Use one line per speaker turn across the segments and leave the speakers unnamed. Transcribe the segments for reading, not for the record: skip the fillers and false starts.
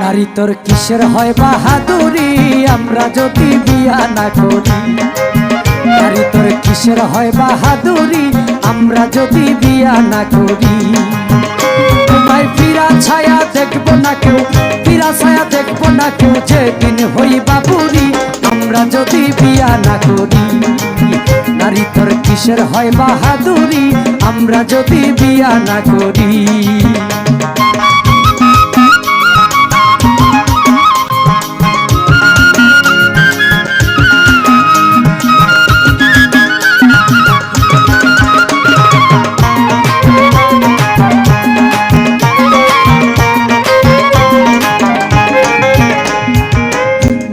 নারী তোর কিসের হয় বাহাদুরি আমরা যদি বিয়া না করি। নারী তোর কিসের হয় বাহাদুরি আমরা যদি বিয়া না করি। তোমায় ফিরা ছায়া দেখবো না কেউ, ফিরা ছায়া দেখবো না কেউ, যেদিন হইবা বুড়ি আমরা যদি বিয়া না করি। নারী তোর কিসের হয় বাহাদুরি আমরা যদি বিয়া না করি।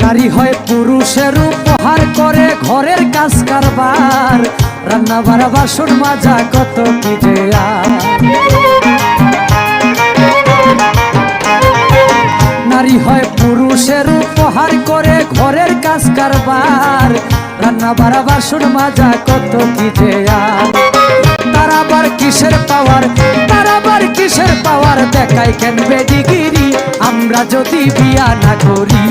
নারী হয় পুরুষের উপহার করে ঘরের কাজ কারবার, রান্না বাড়া বাসন মাজা কত কি যে। নারী হয় পুরুষের উপহার করে ঘরের কাজ কারবার, রান্না বাড়া বাসন মাজা কত কি যে। তার আবার কিসের পাওয়ার, তার আবার কিসের পাওয়ার দেখায় কেন বেডিগিরি আমরা যদি বিয়া না করি।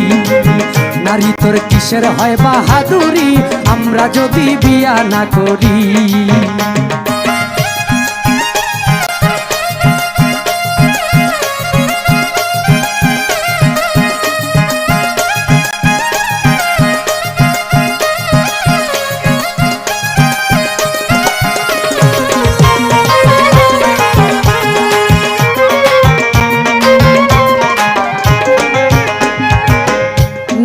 নারী তোর কিসের হয় বাহাদুরি আমরা যদি বিয়া না করি।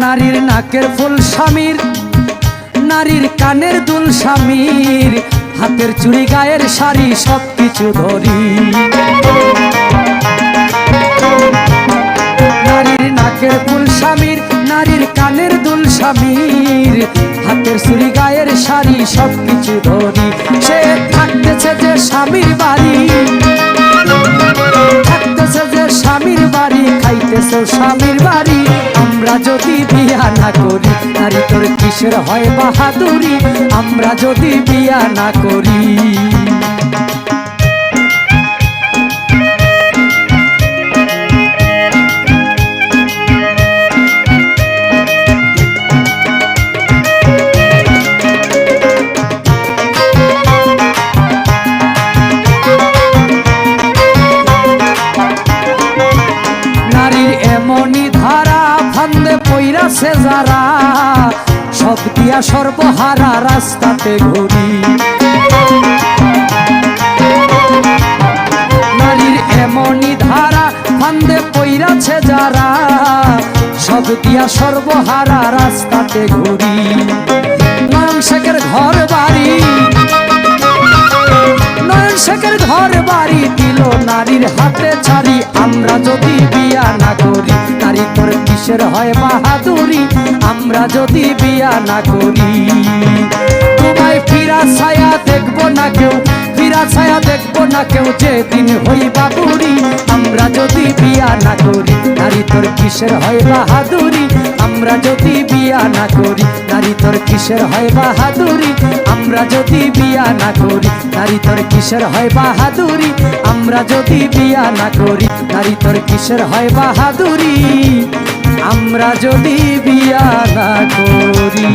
নারীর নাকের ফুল স্বামীর, নারীর কানের দুল স্বামীর, হাতের চুড়ি গায়ের শাড়ি সবকিছু ধরি। নারীর নাকের ফুল স্বামীর, নারীর কানের দুল স্বামীর, হাতের চুড়ি গায়ের শাড়ি সবকিছু ধরি। সে থাকতেছে যে স্বামীর বাড়ি, থাকতেছে যে স্বামীর বাড়ি, খাইতেছে স্বামীর বাড়ি আমরা যদি বিয়া না করি। নারী তোর কিসের হয় বাহাদুরি আমরা যদি বিয়া না করি। নারীর এমনই ধারা ফান্দে পইরাছে যারা, সব দিয়া সর্বহারা রাস্তাতে ঘুরি। নারীর এমনই ধারা ফান্দে পইরাছে যারা, সব দিয়া সর্বহারা রাস্তাতে ঘুরি। নয়ন শেখের ঘর বাড়ি, নয়ন শেখের ঘর বাড়ি দিল নারীর হাতে ছাড়ি আমরা যদি বিয়া না করি। নারী তোর কিসের হয় বাহাদুরি আমরা যদি বিয়া না করি। তোমায় ফিরা ছায়া দেখবো না কেউ, ফিরা ছায়া দেখবো না কেউ, যেদিন হইবা বুড়ি আমরা যদি বিয়া না করি। নারী তোর কিসের হয় বাহাদুরি আমরা যদি বিয়া না করি। নারী তোর কিসের হয় বাহাদুরি আমরা যদি বিয়া না করি। নারী তোর কিসের হয় বাহাদুরি আমরা যদি বিয়া না করি। নারী তোর কিসের হয় বাহাদুরি আমরা যদি বিয়া না করি।